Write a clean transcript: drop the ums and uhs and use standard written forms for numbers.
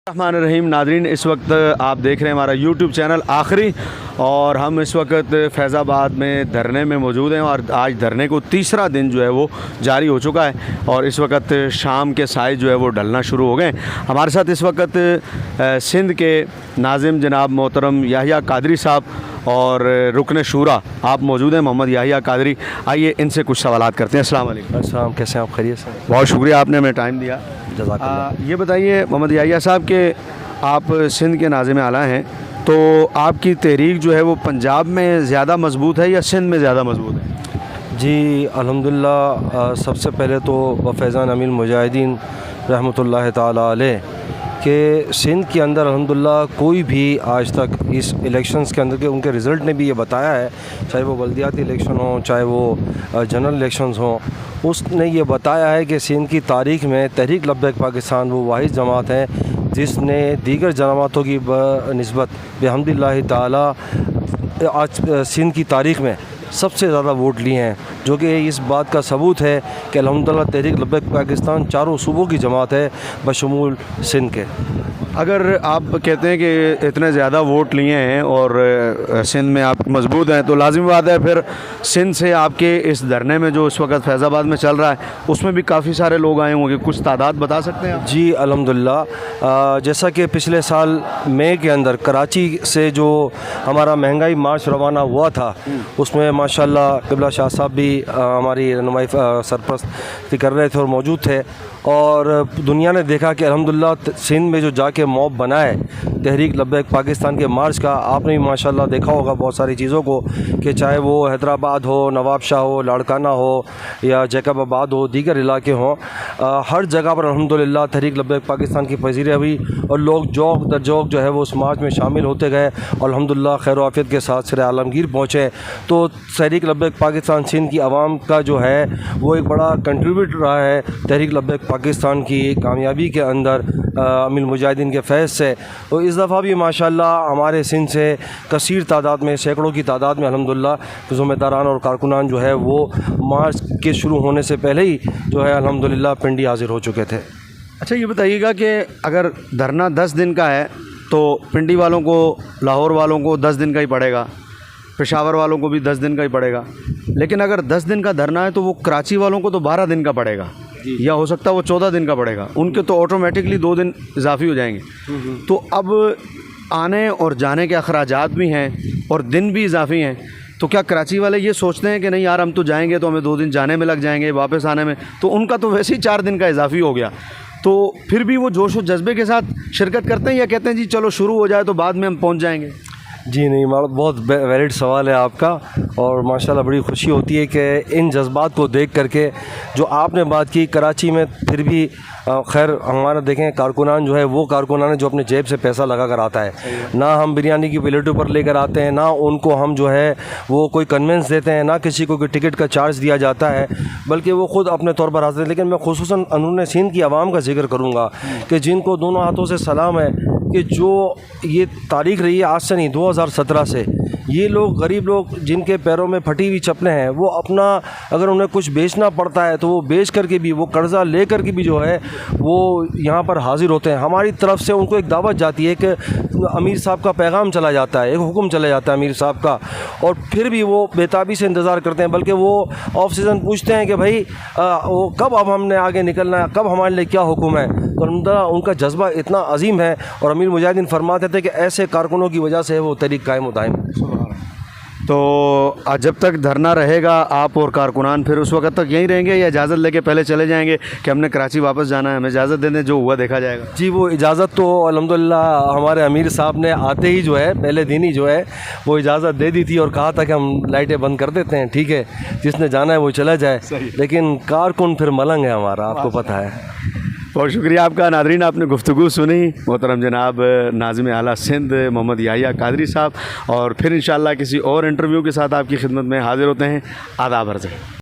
रहमान रहीम Nadreen, इस वक्त आप देख रहे हैं हमारा यूट्यूब चैनल आखिरी, और हम इस वक्त फैज़ाबाद में धरने में मौजूद हैं और आज धरने को तीसरा दिन जो है वो जारी हो चुका है और इस वक्त शाम के साए जो है वो ढलना शुरू हो गए। हमारे साथ इस वक्त सिंध के नाज़िम जनाब मोहतरम याहिया कादरी साहब और रुकन शूरा आप मौजूद हैं, मोहम्मद याहिया कादरी। आइए इनसे कुछ सवालात करते हैं। अस्सलाम वालेकुम। अस्सलाम, कैसे हैं आप? खैरियत से? बहुत शुक्रिया, आपने हमें टाइम दिया। जज़ाकल्लाह। ये बताइए मोहम्मद याहिया साहब के आप सिंध के नाज़िम आला हैं, तो आपकी तहरीक जो है वो पंजाब में ज़्यादा मजबूत है या सिंध में ज़्यादा मजबूत है? जी अल्हम्दुलिल्लाह, सबसे पहले तो फैज़ान अमीर मुजाहिदीन रहमतुल्लाह ताला अलैह कि सिंध के अंदर अल्हम्दुलिल्लाह कोई भी आज तक इस इलेक्शंस के अंदर के उनके रिज़ल्ट ने भी ये बताया है, चाहे वो बल्दियाती इलेक्शन हो चाहे वो जनरल इलेक्शंस हों, उसने ये बताया है कि सिंध की तारीख़ में तहरीक लब्बैक पाकिस्तान वो वाहिद जमात है जिसने दीगर जमातों की निस्बत बिहम्दिल्लाह ताला आज सिंध की तारीख़ में सबसे ज़्यादा वोट लिए हैं, जो कि इस बात का सबूत है कि अल्हम्दुलिल्लाह तहरीक लब्बैक पाकिस्तान चारों सूबों की जमात है बशमूल सिंध के। अगर आप कहते हैं कि इतने ज़्यादा वोट लिए हैं और सिंध में आप मजबूत हैं, तो लाजिम बात है फिर सिंध से आपके इस धरने में जो इस वक्त फैज़ाबाद में चल रहा है उसमें भी काफ़ी सारे लोग आए होंगे, कुछ तादाद बता सकते हैं आप? जी अल्हम्दुलिल्लाह, जैसा कि पिछले साल मई के अंदर कराची से जो हमारा महंगाई मार्च रवाना हुआ था उसमें माशाल्लाह क़िबला शाह साहब भी हमारी रहनुमाई सरपरस्ती कर रहे थे और मौजूद थे, और दुनिया ने देखा कि अल्हम्दुलिल्लाह सिंध में जो जाके मॉब बना है तहरीक लब्बैक पाकिस्तान के मार्च का, आपने भी माशाल्लाह देखा होगा बहुत सारी चीज़ों को कि चाहे वो हैदराबाद हो, नवाब शाह हो, लाड़काना हो या जैकबाबाद हो, दीगर इलाके हों, हर जगह पर अल्हम्दुलिल्लाह तहरीक लब्बैक पाकिस्तान की पजीरें हुई और लोग जौक दर जौक जो है वो उस मार्च में शामिल होते गए और अल्हम्दुलिल्लाह खैर आफियत के साथ सिर आलमगीर पहुँचे। तो तहरीक लब्बैक पाकिस्तान सिंध की आवाम का जो है वो एक बड़ा कंट्रीब्यूट रहा है तहरीक लब्बैक पाकिस्तान की कामयाबी के अंदर अमीर मुजाहिदीन के फैज़ से। तो इस दफ़ा भी माशाल्लाह हमारे सिंध से कसीर तादाद में, सैकड़ों की तादाद में अल्हम्दुलिल्लाह ज़िम्मेदारान और कारकुनान जो है वो मार्च के शुरू होने से पहले ही जो है अल्हम्दुलिल्लाह पिंडी हाज़िर हो चुके थे। अच्छा, ये बताइएगा कि अगर धरना 10 दिन का है तो पिंडी वालों को, लाहौर वालों को 10 दिन का ही पड़ेगा, पेशावर वालों को भी 10 दिन का ही पड़ेगा, लेकिन अगर 10 दिन का धरना है तो वो कराची वालों को तो 12 दिन का पड़ेगा या हो सकता है वो 14 दिन का पड़ेगा, उनके तो ऑटोमेटिकली 2 दिन इजाफी हो जाएंगे। तो अब आने और जाने के अखराजात भी हैं और दिन भी इजाफी हैं, तो क्या कराची वाले ये सोचते हैं कि नहीं यार हम तो जाएंगे तो हमें 2 दिन जाने में लग जाएंगे, वापस आने में, तो उनका तो वैसे ही 4 दिन का इजाफी हो गया, तो फिर भी वो जोश और जज्बे के साथ शिरकत करते हैं या कहते हैं जी चलो शुरू हो जाए तो बाद में हम पहुंच जाएंगे? जी नहीं, बहुत वैलिड सवाल है आपका और माशाल्लाह बड़ी खुशी होती है कि इन जज्बात को देख करके जो आपने बात की कराची में, फिर भी खैर हमारा देखें कारकुनान जो है वो कारकुनान है जो अपने जेब से पैसा लगा कर आता है, ना हम बिरयानी की प्लेटों पर लेकर आते हैं, ना उनको हम जो है वो कोई कन्वेंस देते हैं, ना किसी को कोई टिकट का चार्ज दिया जाता है, बल्कि वो ख़ुद अपने तौर पर आते हैं। लेकिन मैं खुसूसन अंदरूनी सिंध की आवाम का जिक्र करूँगा कि जिनको दोनों हाथों से सलाम है कि जो ये तारीख़ रही है आज से नहीं 2017 से, ये लोग गरीब लोग जिनके पैरों में फटी हुई चप्पलें हैं वो अपना अगर उन्हें कुछ बेचना पड़ता है तो वो बेच करके भी, वो कर्ज़ा ले कर के भी जो है वो यहाँ पर हाज़िर होते हैं। हमारी तरफ से उनको एक दावत जाती है कि अमीर साहब का पैगाम चला जाता है, एक हुक्म चला जाता है अमीर साहब का, और फिर भी वो बेताबी से इंतज़ार करते हैं, बल्कि वो ऑफ सीज़न पूछते हैं कि भाई वो कब अब हमने आगे निकलना है, कब हमारे लिए क्या हुक्म है। तो उनका जज्बा इतना अजीम है और अमीर मुजाहिदीन फरमाते थे कि ऐसे कारकुनों की वजह से वो तहरीक कायम दायम। तो जब तक धरना रहेगा आप और कारकुनान फिर उस वक्त तक यहीं रहेंगे या इजाज़त लेके पहले चले जाएंगे कि हमने कराची वापस जाना है, हमें इजाज़त दे दें, जो हुआ देखा जाएगा? जी वो इजाज़त तो अल्हम्दुलिल्लाह हमारे अमीर साहब ने आते ही जो है पहले दिन ही जो है वो इजाज़त दे दी थी और कहा था कि हम लाइटें बंद कर देते हैं, ठीक है, जिसने जाना है वो चला जाए, लेकिन कारकुन फिर मलंग है हमारा, आपको पता है। बहुत शुक्रिया आपका। नादरीन, आपने गुफ्तगू सुनी मोहतरम जनाब नाज़िम आला सिंध मोहम्मद याहिया कादरी साहब, और फिर इंशाअल्लाह किसी और इंटरव्यू के साथ आपकी खिदमत में हाज़िर होते हैं। आदाब अर्ज़ है।